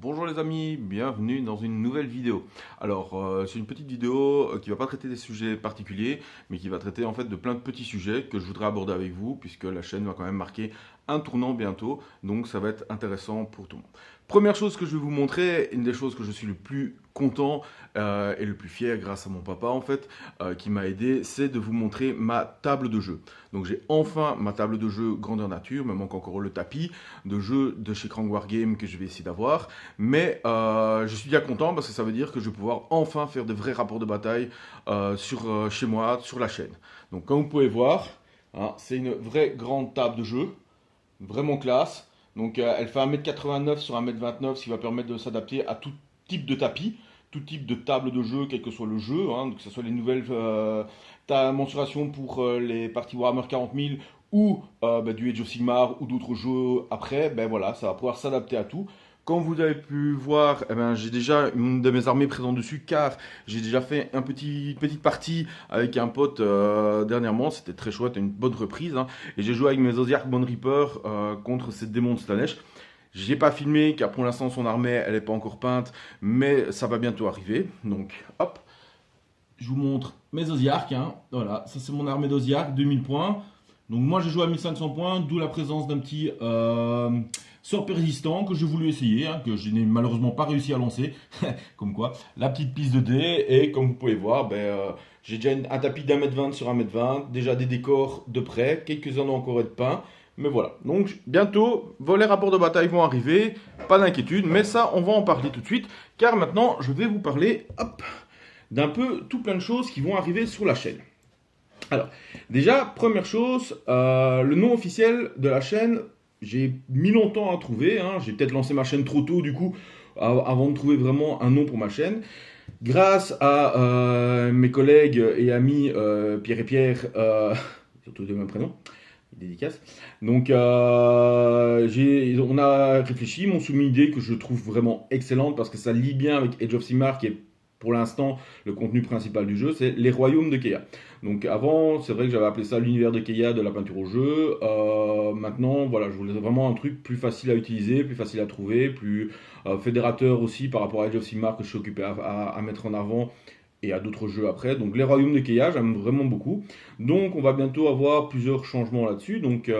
Bonjour les amis, bienvenue dans une nouvelle vidéo. Alors, c'est une petite vidéo qui va pas traiter des sujets particuliers, mais qui va traiter en fait de plein de petits sujets que je voudrais aborder avec vous, puisque la chaîne va quand même marquer un tournant bientôt, donc ça va être intéressant pour tout le monde. Première chose que je vais vous montrer, une des choses que je suis le plus content et le plus fier grâce à mon papa en fait, qui m'a aidé, c'est de vous montrer ma table de jeu. Donc j'ai enfin ma table de jeu grandeur nature, me manque encore le tapis de jeu de chez Krang Wargame que je vais essayer d'avoir. Mais je suis bien content parce que ça veut dire que je vais pouvoir enfin faire de vrais rapports de bataille chez moi, sur la chaîne. Donc comme vous pouvez voir, hein, c'est une vraie grande table de jeu, vraiment classe. Donc elle fait 1,89 m sur 1,29 m, ce qui va permettre de s'adapter à tout type de tapis, tout type de table de jeu, quel que soit le jeu, hein, que ce soit les nouvelles mensurations pour les parties Warhammer 40 000 ou du Age of Sigmar ou d'autres jeux après, ben voilà, ça va pouvoir s'adapter à tout. Comme vous avez pu voir, eh ben, j'ai déjà une de mes armées présentes dessus car j'ai déjà fait petite partie avec un pote dernièrement. C'était très chouette, une bonne reprise, hein. Et j'ai joué avec mes Osiark Bone Reaper contre ces démons de Slaanesh. J'ai pas filmé car pour l'instant son armée elle est pas encore peinte, mais ça va bientôt arriver. Donc hop, je vous montre mes Osiark, hein. Voilà, ça c'est mon armée d'Osiark, 2000 points. Donc moi j'ai joué à 1500 points, d'où la présence d'un petit sort persistant que j'ai voulu essayer, hein, que je n'ai malheureusement pas réussi à lancer. Comme quoi, la petite piste de dés, et comme vous pouvez voir, j'ai déjà un tapis d'1,20 m sur 1,20 m, déjà des décors de près, quelques-uns ont encore être peints. Mais voilà, donc bientôt, les rapports de bataille vont arriver, pas d'inquiétude, mais ça on va en parler tout de suite, car maintenant je vais vous parler, hop, d'un peu tout plein de choses qui vont arriver sur la chaîne. Alors, déjà, première chose, le nom officiel de la chaîne, j'ai mis longtemps à trouver, hein. J'ai peut-être lancé ma chaîne trop tôt, du coup, avant de trouver vraiment un nom pour ma chaîne. Grâce à mes collègues et amis Pierre et Pierre, surtout de même prénom, dédicace. Donc, on a réfléchi, m'ont soumis une idée que je trouve vraiment excellente parce que ça lie bien avec Age of Sigmar qui est pour l'instant le contenu principal du jeu, c'est les royaumes de Keia. Donc avant, c'est vrai que j'avais appelé ça l'univers de Keia de la peinture au jeu. Maintenant, voilà, je voulais vraiment un truc plus facile à utiliser, plus facile à trouver, plus fédérateur aussi par rapport à Age of Sigmar que je suis occupé à mettre en avant et à d'autres jeux après. Donc les royaumes de Keia, j'aime vraiment beaucoup. Donc on va bientôt avoir plusieurs changements là-dessus. Donc, donc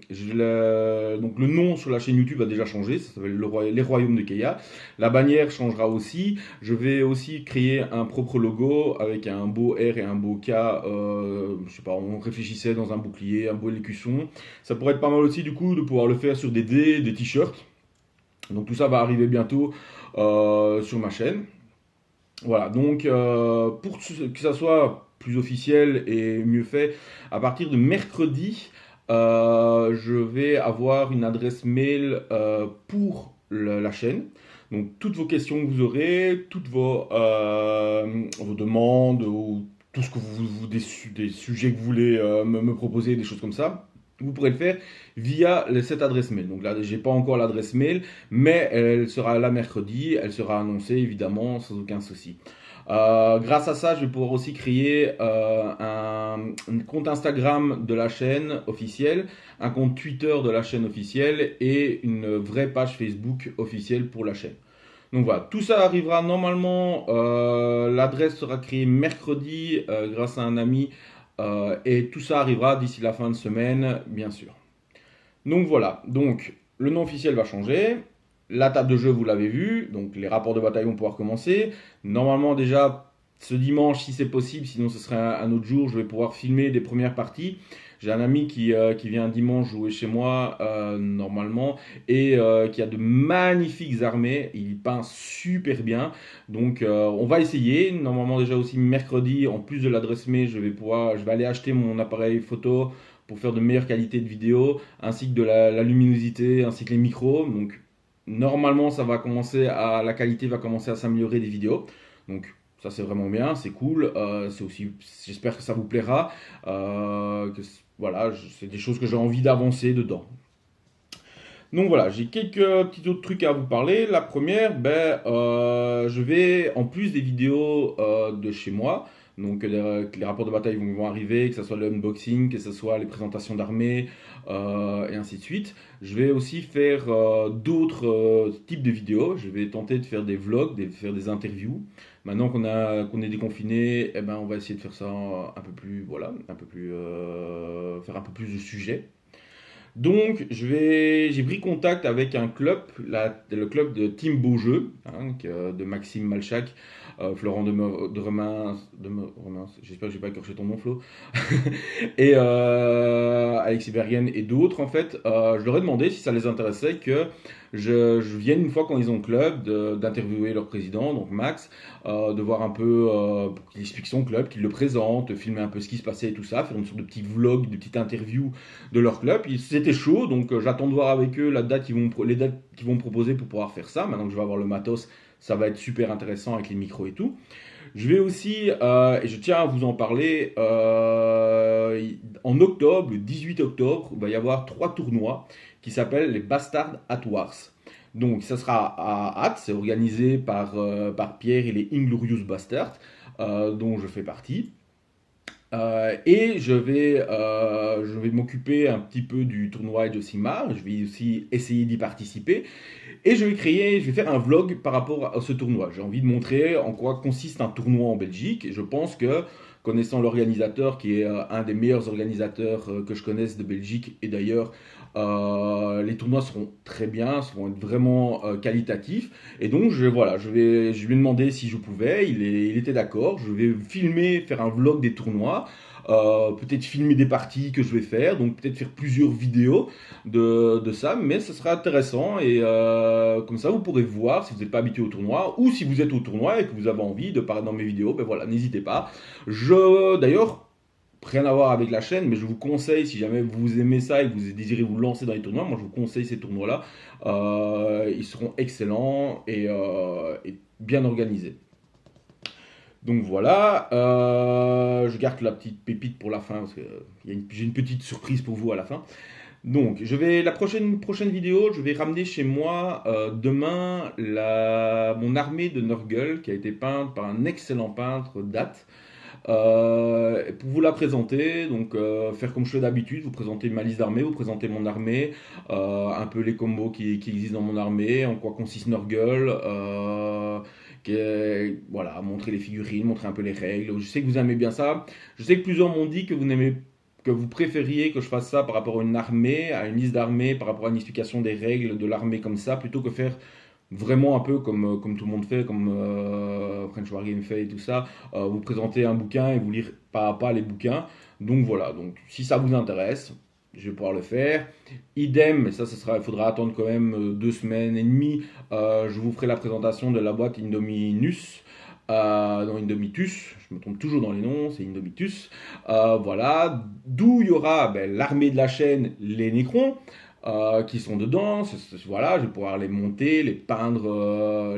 le nom sur la chaîne YouTube a déjà changé, ça s'appelle les royaumes de Keia. La bannière changera aussi. Je vais aussi créer un propre logo avec un beau R et un beau K. Je sais pas, on réfléchissait dans un bouclier, un beau écusson. Ça pourrait être pas mal aussi du coup de pouvoir le faire sur des dés, des t-shirts. Donc tout ça va arriver bientôt sur ma chaîne. Voilà, donc pour que ça soit plus officiel et mieux fait, à partir de mercredi, je vais avoir une adresse mail pour la chaîne. Donc toutes vos questions que vous aurez, toutes vos demandes, ou tout ce que des sujets que vous voulez me proposer, des choses comme ça, vous pourrez le faire via cette adresse mail. Donc là, j'ai pas encore l'adresse mail, mais elle sera là mercredi, elle sera annoncée évidemment sans aucun souci. Grâce à ça, je vais pouvoir aussi créer un compte Instagram de la chaîne officielle, un compte Twitter de la chaîne officielle et une vraie page Facebook officielle pour la chaîne. Donc voilà, tout ça arrivera normalement, l'adresse sera créée mercredi grâce à un ami et tout ça arrivera d'ici la fin de semaine, bien sûr. Donc voilà, donc le nom officiel va changer. La table de jeu, vous l'avez vu, donc les rapports de bataille vont pouvoir commencer. Normalement déjà ce dimanche, si c'est possible, sinon ce serait un autre jour, je vais pouvoir filmer des premières parties. J'ai un ami qui vient dimanche jouer chez moi normalement et qui a de magnifiques armées. Il peint super bien, donc on va essayer. Normalement déjà aussi mercredi, en plus de l'adresse mail, je vais aller acheter mon appareil photo pour faire de meilleures qualités de vidéo, ainsi que de la luminosité, ainsi que les micros. Donc normalement, la qualité va commencer à s'améliorer des vidéos. Donc ça c'est vraiment bien, c'est cool. C'est aussi, j'espère que ça vous plaira. Voilà, c'est des choses que j'ai envie d'avancer dedans. Donc voilà, j'ai quelques petits autres trucs à vous parler. La première, je vais, en plus des vidéos de chez moi, Donc que les rapports de bataille vont arriver, que ce soit l'unboxing, que ce soit les présentations d'armées, et ainsi de suite. Je vais aussi faire d'autres types de vidéos. Je vais tenter de faire des vlogs, de faire des interviews. Maintenant qu'on est déconfiné, eh ben, on va essayer de faire ça un peu plus, voilà, un peu plus, faire un peu plus de sujets. Donc, j'ai pris contact avec un club, le club de Team Beaujeu, hein, de Maxime Malchac, Florent de Remins, j'espère que je n'ai pas écorché ton nom, Flo, et Alexis Bergen et d'autres, en fait. Je leur ai demandé si ça les intéressait que je vienne une fois quand ils ont le club, d'interviewer leur président, donc Max, de voir un peu, pour qu'il explique son club, qu'il le présente, filmer un peu ce qui se passait et tout ça, faire une sorte de petit vlog, de petite interview de leur club. C'était chaud, donc j'attends de voir avec eux les dates qu'ils vont me proposer pour pouvoir faire ça. Maintenant que je vais avoir le matos, ça va être super intéressant avec les micros et tout. Je vais aussi, et je tiens à vous en parler, en octobre, le 18 octobre, il va y avoir 3 tournois qui s'appellent les Bastard at Wars. Donc ça sera à Ath, c'est organisé par Pierre et les Inglorious Bastards, dont je fais partie. Et je vais m'occuper un petit peu du tournoi de Sigmar. Je vais aussi essayer d'y participer. Et je vais faire un vlog par rapport à ce tournoi. J'ai envie de montrer en quoi consiste un tournoi en Belgique. Et je pense que, connaissant l'organisateur, qui est un des meilleurs organisateurs que je connaisse de Belgique, et d'ailleurs, les tournois seront très bien, seront vraiment qualitatifs. Et donc, je lui ai demandé si je pouvais. Il était d'accord. Je vais filmer, faire un vlog des tournois. Peut-être filmer des parties que je vais faire, donc peut-être faire plusieurs vidéos de ça, mais ce sera intéressant et comme ça vous pourrez voir si vous n'êtes pas habitué au tournoi ou si vous êtes au tournoi et que vous avez envie de parler dans mes vidéos, ben voilà, n'hésitez pas. D'ailleurs, rien à voir avec la chaîne, mais je vous conseille, si jamais vous aimez ça et que vous désirez vous lancer dans les tournois, moi je vous conseille ces tournois-là. Ils seront excellents et bien organisés. Donc voilà, je garde la petite pépite pour la fin parce que j'ai une petite surprise pour vous à la fin. Donc, la prochaine vidéo, je vais ramener chez moi demain mon armée de Nurgle qui a été peinte par un excellent peintre, Date. Pour vous la présenter, donc faire comme je fais d'habitude, vous présenter ma liste d'armées, vous présenter mon armée, un peu les combos qui existent dans mon armée, en quoi consiste Nurgle, voilà, montrer les figurines, montrer un peu les règles. Je sais que vous aimez bien ça. Je sais que plusieurs m'ont dit que vous préfériez que je fasse ça par rapport à une armée, à une liste d'armées, par rapport à une explication des règles de l'armée comme ça, plutôt que faire vraiment un peu comme tout le monde fait, comme French Wargame fait et tout ça, vous présenter un bouquin et vous lire pas à pas les bouquins. Donc voilà, donc si ça vous intéresse, je vais pouvoir le faire. Idem, mais ça il faudra attendre quand même 2 semaines et demie. Je vous ferai la présentation de la boîte Indominus. Non, Indomitus, je me trompe toujours dans les noms, c'est Indomitus. Voilà, d'où il y aura l'armée de la chaîne, les Nécrons, qui sont dedans. Voilà, je vais pouvoir les monter, les peindre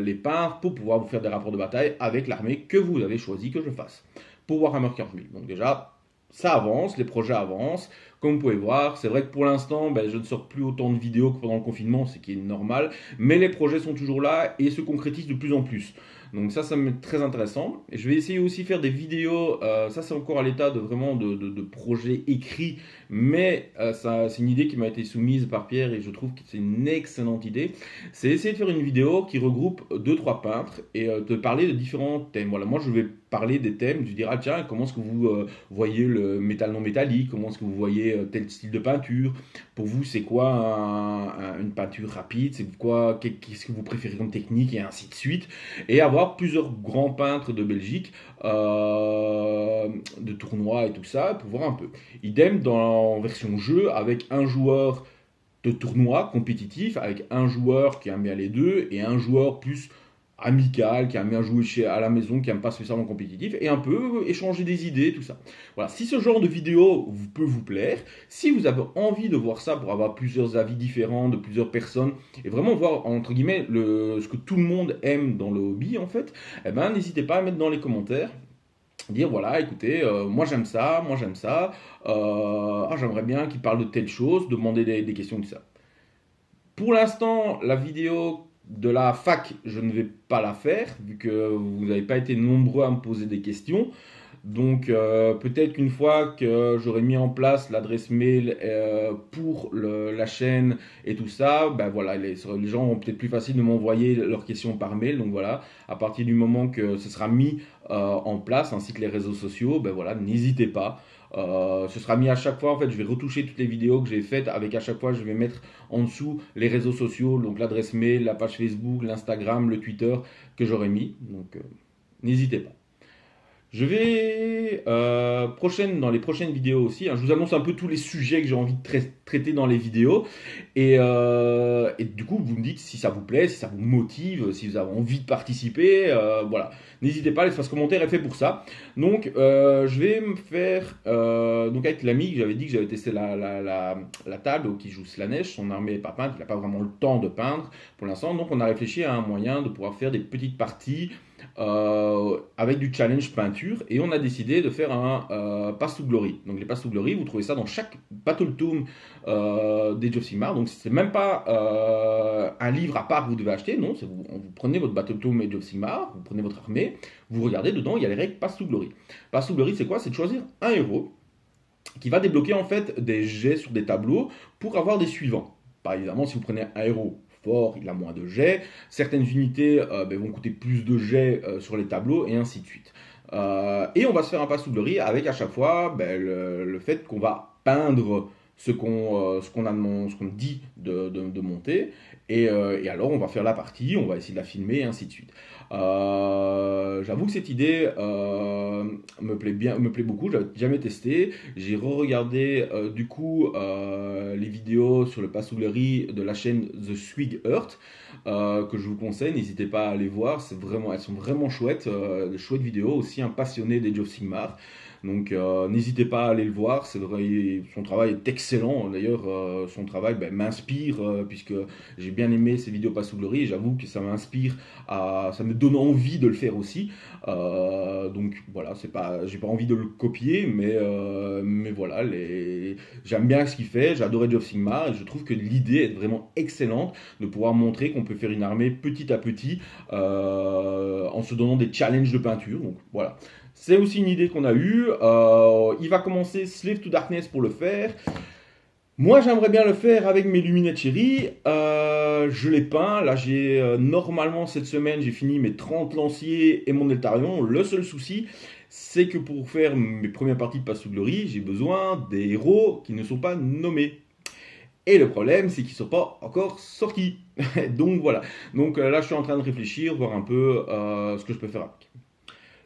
pour pouvoir vous faire des rapports de bataille avec l'armée que vous avez choisi que je fasse pour Warhammer 40 000. Donc déjà, ça avance, les projets avancent. Comme vous pouvez voir, c'est vrai que pour l'instant, je ne sors plus autant de vidéos que pendant le confinement, ce qui est normal, mais les projets sont toujours là et se concrétisent de plus en plus. Donc ça me met très intéressant. Et je vais essayer aussi de faire des vidéos, ça c'est encore à l'état de projet écrit, mais c'est une idée qui m'a été soumise par Pierre et je trouve que c'est une excellente idée. C'est essayer de faire une vidéo qui regroupe 2-3 peintres et de parler de différents thèmes. Voilà, moi je vais parler des thèmes, je dirais ah, tiens, comment est-ce que vous voyez le métal non métallique, comment est-ce que vous voyez tel style de peinture, pour vous c'est quoi une peinture rapide, c'est quoi, qu'est-ce que vous préférez comme technique et ainsi de suite, et avoir plusieurs grands peintres de Belgique, de tournois et tout ça, pour voir un peu. Idem en version jeu avec un joueur de tournoi compétitif, avec un joueur qui aime bien les deux et un joueur plus amical, qui aime bien jouer à la maison, qui aime pas spécialement compétitif, et un peu échanger des idées, tout ça. Voilà, si ce genre de vidéo peut vous plaire, si vous avez envie de voir ça pour avoir plusieurs avis différents de plusieurs personnes, et vraiment voir, entre guillemets, ce que tout le monde aime dans le hobby, en fait, eh ben, n'hésitez pas à mettre dans les commentaires, dire voilà, écoutez, moi j'aime ça, j'aimerais bien qu'il parle de telle chose, demander des questions, tout ça. Pour l'instant, la vidéo de la fac, je ne vais pas la faire, vu que vous n'avez pas été nombreux à me poser des questions. Donc peut-être qu'une fois que j'aurai mis en place l'adresse mail pour la chaîne et tout ça, ben voilà, les gens ont peut-être plus facile de m'envoyer leurs questions par mail. Donc voilà, à partir du moment que ce sera mis en place, ainsi que les réseaux sociaux, ben voilà, n'hésitez pas. Ce sera mis à chaque fois, en fait, je vais retoucher toutes les vidéos que j'ai faites avec à chaque fois, je vais mettre en dessous les réseaux sociaux, donc l'adresse mail, la page Facebook, l'Instagram, le Twitter que j'aurai mis. Donc n'hésitez pas. Je vais dans les prochaines vidéos aussi, hein, je vous annonce un peu tous les sujets que j'ai envie de traiter dans les vidéos. Et du coup, vous me dites si ça vous plaît, si ça vous motive, si vous avez envie de participer. Voilà. N'hésitez pas, l'espace commentaire est fait pour ça. Donc, je vais me faire. Donc, avec l'ami, j'avais dit que j'avais testé la table qui joue Slanesh. Son armée n'est pas peinte, il n'a pas vraiment le temps de peindre pour l'instant. Donc, on a réfléchi à un moyen de pouvoir faire des petites parties avec du challenge peinture, et on a décidé de faire un Path to Glory. Donc les Path to Glory, vous trouvez ça dans chaque Battle Tome d'Age of Sigmar. Donc c'est même pas un livre à part que vous devez acheter, non, vous prenez votre Battle Tome Age of Sigmar, vous prenez votre armée, vous regardez dedans, il y a les règles Path to Glory. Path to Glory, c'est quoi? C'est de choisir un héros qui va débloquer en fait des jets sur des tableaux pour avoir des suivants. Par exemple, si vous prenez un héros fort, il a moins de jets. Certaines unités vont coûter plus de jets sur les tableaux, et ainsi de suite. Et on va se faire un Path to Glory avec à chaque fois le fait qu'on va peindre ce qu'on dit de monter. Et alors on va faire la partie, on va essayer de la filmer, et ainsi de suite. J'avoue que cette idée me plaît beaucoup, j'avais jamais testé. J'ai re-regardé du coup les vidéos sur le Path to Glory de la chaîne The Swig Earth, que je vous conseille, n'hésitez pas à aller voir, elles sont vraiment chouettes, de chouettes vidéos, aussi un passionné d'Age of Sigmar. Donc n'hésitez pas à aller le voir, c'est vrai, son travail est excellent. D'ailleurs, son travail m'inspire, puisque j'ai bien aimé ses vidéos Path to Glory, et j'avoue que ça m'inspire, ça me donne envie de le faire aussi. Donc voilà, j'ai pas envie de le copier, mais voilà, j'aime bien ce qu'il fait, j'adore Age of Sigmar, et je trouve que l'idée est vraiment excellente de pouvoir montrer qu'on peut faire une armée petit à petit en se donnant des challenges de peinture. Donc voilà. C'est aussi une idée qu'on a eue. Il va commencer Slave to Darkness pour le faire. Moi, j'aimerais bien le faire avec mes luminettes chéries. Je les peins. Là, normalement, cette semaine, j'ai fini mes 30 lanciers et mon Eltarion. Le seul souci, c'est que pour faire mes premières parties de Path to Glory, j'ai besoin des héros qui ne sont pas nommés. Et le problème, c'est qu'ils ne sont pas encore sortis. Donc voilà. Donc là, je suis en train de réfléchir, voir un peu ce que je peux faire avec.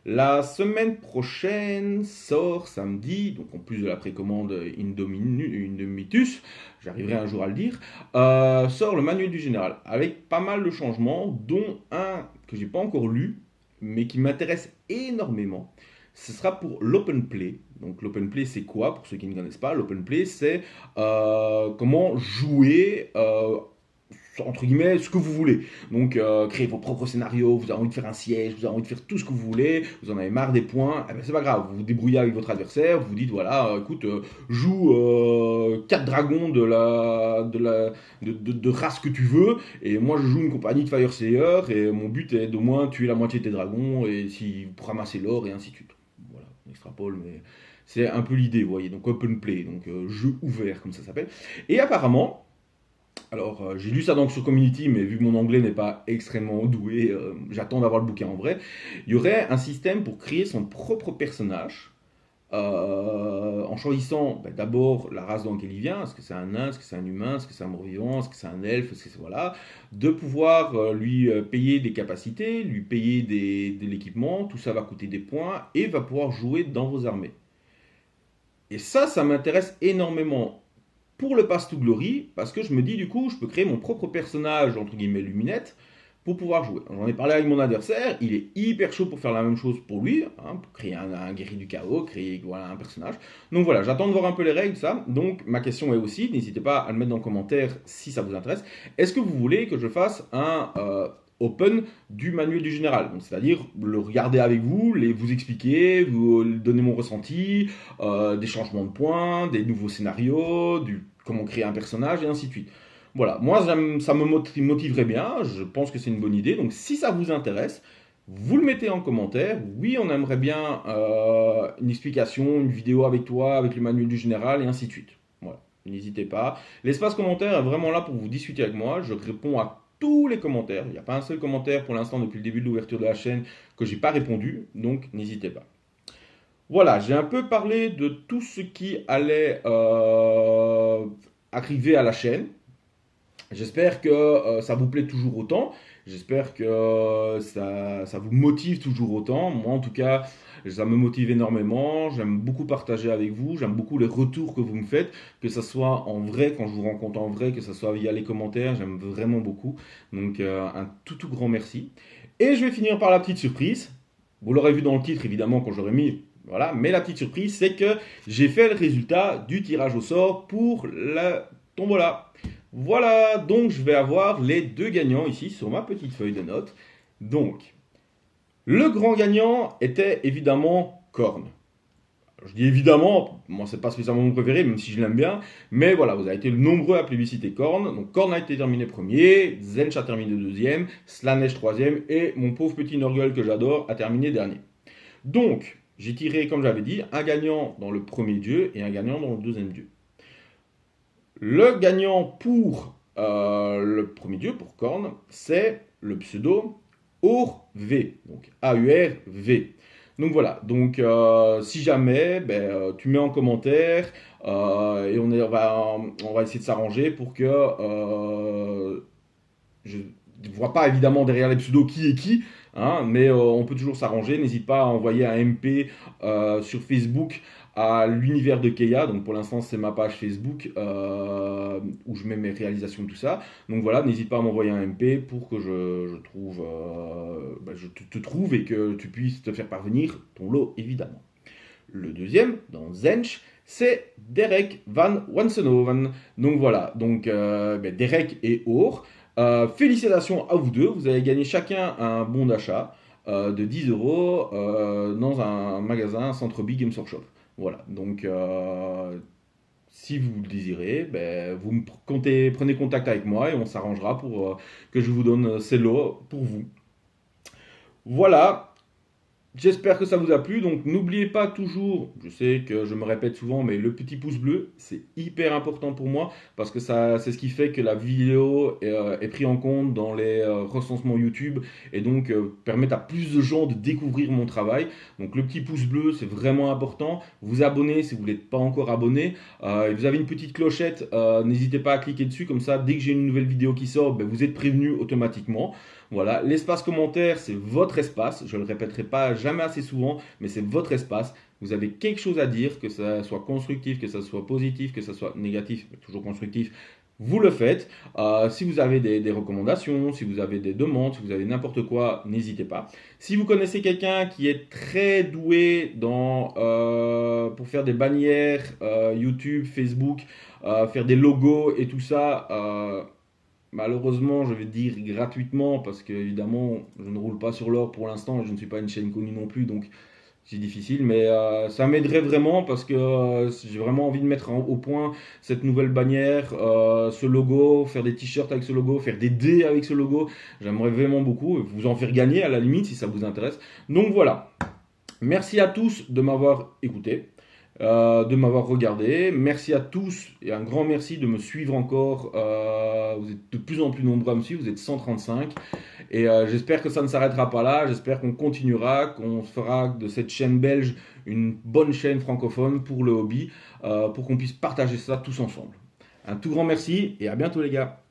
La semaine prochaine sort samedi, donc en plus de la précommande Indomitus, j'arriverai un jour à le dire, sort le manuel du général, avec pas mal de changements, dont un que j'ai pas encore lu, mais qui m'intéresse énormément. Ce sera pour l'open play. Donc l'open play, c'est quoi? Pour ceux qui ne connaissent pas, l'open play, c'est comment jouer entre guillemets, ce que vous voulez. Donc, créez vos propres scénarios, vous avez envie de faire un siège, vous avez envie de faire tout ce que vous voulez, vous en avez marre des points, eh ben, c'est pas grave, vous vous débrouillez avec votre adversaire, vous vous dites, voilà, écoute, joue 4 dragons de race que tu veux, et moi je joue une compagnie de Fire Slayer, et mon but est d'au moins tuer la moitié de tes dragons, et pour ramasser l'or, et ainsi de suite. Voilà, on extrapole, mais c'est un peu l'idée, vous voyez, donc open play, donc jeu ouvert, comme ça s'appelle. Et apparemment, alors, j'ai lu ça donc sur Community, mais vu que mon anglais n'est pas extrêmement doué, j'attends d'avoir le bouquin en vrai. Il y aurait un système pour créer son propre personnage, en choisissant d'abord la race dans laquelle il vient. Est-ce que c'est un nain, est-ce que c'est un humain, est-ce que c'est un mort-vivant, est-ce que c'est un elfe, est-ce que c'est, voilà. De pouvoir lui payer des capacités, lui payer de l'équipement, tout ça va coûter des points, et va pouvoir jouer dans vos armées. Et ça m'intéresse énormément pour le Path to Glory, parce que je me dis du coup, je peux créer mon propre personnage, entre guillemets, luminette, pour pouvoir jouer. J'en ai parlé avec mon adversaire, il est hyper chaud pour faire la même chose pour lui, hein, pour créer un guerrier du chaos, créer voilà, un personnage. Donc voilà, j'attends de voir un peu les règles, ça. Donc ma question est aussi, n'hésitez pas à le mettre dans le commentaire si ça vous intéresse, est-ce que vous voulez que je fasse un open du manuel du général, c'est-à-dire le regarder avec vous, vous expliquer, vous donner mon ressenti, des changements de points, des nouveaux scénarios, comment créer un personnage, et ainsi de suite. Voilà, moi ça me motiverait bien, je pense que c'est une bonne idée, donc si ça vous intéresse, vous le mettez en commentaire. Oui, on aimerait bien une explication, une vidéo avec toi, avec le manuel du général et ainsi de suite. Voilà, n'hésitez pas. L'espace commentaire est vraiment là pour vous discuter avec moi. Je réponds à tous les commentaires. Il n'y a pas un seul commentaire pour l'instant depuis le début de l'ouverture de la chaîne que j'ai pas répondu, donc n'hésitez pas. Voilà, j'ai un peu parlé de tout ce qui allait arriver à la chaîne. J'espère que ça vous plaît toujours autant. J'espère que ça vous motive toujours autant. Moi, en tout cas, ça me motive énormément. J'aime beaucoup partager avec vous. J'aime beaucoup les retours que vous me faites, que ce soit en vrai, quand je vous rencontre en vrai, que ce soit via les commentaires. J'aime vraiment beaucoup. Donc, un tout grand merci. Et je vais finir par la petite surprise. Vous l'aurez vu dans le titre, évidemment, quand j'aurai mis. Voilà, mais la petite surprise, c'est que j'ai fait le résultat du tirage au sort pour la tombola. Voilà, donc je vais avoir les deux gagnants ici sur ma petite feuille de notes. Donc, le grand gagnant était évidemment Korn. Je dis évidemment, moi c'est pas spécialement mon préféré, même si je l'aime bien, mais voilà, vous avez été nombreux à plébisciter Korn. Donc Korn a été terminé premier, Zench a terminé deuxième, Slanesh troisième, et mon pauvre petit Nurgle que j'adore a terminé dernier. Donc, j'ai tiré, comme j'avais dit, un gagnant dans le premier dieu et un gagnant dans le deuxième dieu. Le gagnant pour le premier dieu, pour Korn, c'est le pseudo AURV, donc A-U-R-V. Donc voilà, donc si jamais, tu mets en commentaire et on va essayer de s'arranger pour que je ne vois pas évidemment derrière les pseudos qui est qui, hein, mais on peut toujours s'arranger. N'hésite pas à envoyer un MP sur Facebook à l'univers de Keia. Donc pour l'instant, c'est ma page Facebook où je mets mes réalisations, tout ça. Donc voilà, n'hésite pas à m'envoyer un MP pour que je te trouve et que tu puisses te faire parvenir ton lot, évidemment. Le deuxième, dans Zench, c'est Derek Van Wansenhoven. Donc voilà, donc Derek et Or. Félicitations à vous deux, vous avez gagné chacun un bon d'achat de 10 euros dans un magasin Centre Big Games Workshop. Voilà, donc si vous le désirez, vous prenez contact avec moi et on s'arrangera pour que je vous donne ces lots pour vous. Voilà, j'espère que ça vous a plu, donc n'oubliez pas toujours, je sais que je me répète souvent, mais le petit pouce bleu, c'est hyper important pour moi, parce que c'est ce qui fait que la vidéo est prise en compte dans les recensements YouTube, et donc permettre à plus de gens de découvrir mon travail. Donc le petit pouce bleu, c'est vraiment important. Vous abonnez si vous n'êtes pas encore abonné. Vous avez une petite clochette, n'hésitez pas à cliquer dessus, comme ça, dès que j'ai une nouvelle vidéo qui sort, vous êtes prévenu automatiquement. Voilà, l'espace commentaire, c'est votre espace. Je ne le répéterai pas jamais assez souvent, mais c'est votre espace. Vous avez quelque chose à dire, que ça soit constructif, que ça soit positif, que ça soit négatif, mais toujours constructif. Vous le faites. Si vous avez des recommandations, si vous avez des demandes, si vous avez n'importe quoi, n'hésitez pas. Si vous connaissez quelqu'un qui est très doué pour faire des bannières YouTube, Facebook, faire des logos et tout ça, malheureusement, je vais dire gratuitement, parce que évidemment, je ne roule pas sur l'or pour l'instant, et je ne suis pas une chaîne connue non plus, donc c'est difficile, mais ça m'aiderait vraiment, parce que j'ai vraiment envie de mettre au point cette nouvelle bannière, ce logo, faire des t-shirts avec ce logo, faire des dés avec ce logo. J'aimerais vraiment beaucoup vous en faire gagner à la limite si ça vous intéresse. Donc voilà, merci à tous de m'avoir écouté. De m'avoir regardé. Merci à tous et un grand merci de me suivre encore. Vous êtes de plus en plus nombreux à me suivre, vous êtes 135. Et j'espère que ça ne s'arrêtera pas là. J'espère qu'on continuera, qu'on fera de cette chaîne belge une bonne chaîne francophone pour le hobby, pour qu'on puisse partager ça tous ensemble. Un tout grand merci et à bientôt les gars.